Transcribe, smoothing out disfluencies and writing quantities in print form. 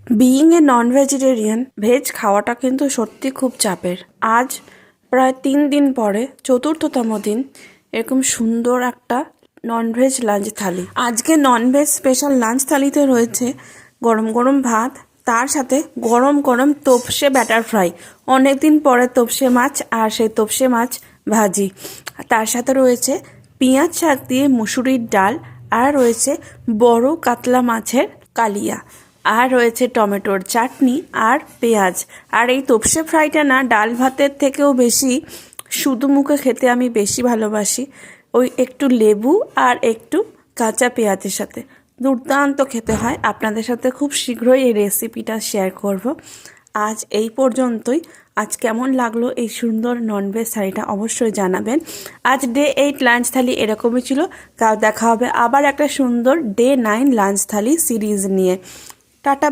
Being a non vegetarian veg খাওয়াটা কিন্তু সত্যি খুব চাপের। আজ প্রায় 3 দিন পরে চতুর্থতম দিন এরকম সুন্দর একটা ননভেজ লাঞ্চ থালি। আজকে ননভেজ স্পেশাল লাঞ্চ থালিতে রয়েছে গরম গরম ভাত, তার সাথে গরম গরম তোপসে ব্যাটার ফ্রাই, অনেকদিন পরে তোপসে মাছ, আর সেই তোপসে মাছ ভাজি। তার সাথে রয়েছে পেঁয়াজ শাক দিয়ে মুসুরির ডাল, আর রয়েছে বড় কাতলা মাছের কালিয়া, আর রয়েছে টমেটোর চাটনি আর পেঁয়াজ। আর এই তোপসে ফ্রাইটা না ডাল ভাতের থেকেও বেশি শুধু মুখে খেতে আমি বেশি ভালোবাসি, ওই একটু লেবু আর একটু কাঁচা পেঁয়াজের সাথে দুর্দান্ত খেতে হয়। আপনাদের সাথে খুব শীঘ্রই এই রেসিপিটা শেয়ার করব। আজ এই পর্যন্তই। আজ কেমন লাগলো এই সুন্দর ননভেজ থালিটা অবশ্যই জানাবেন। আজ ডে 8 লাঞ্চ থালি এরকমই ছিল। কাল দেখা হবে আবার একটা সুন্দর ডে 9 লাঞ্চ থালি সিরিজ নিয়ে। টাটা।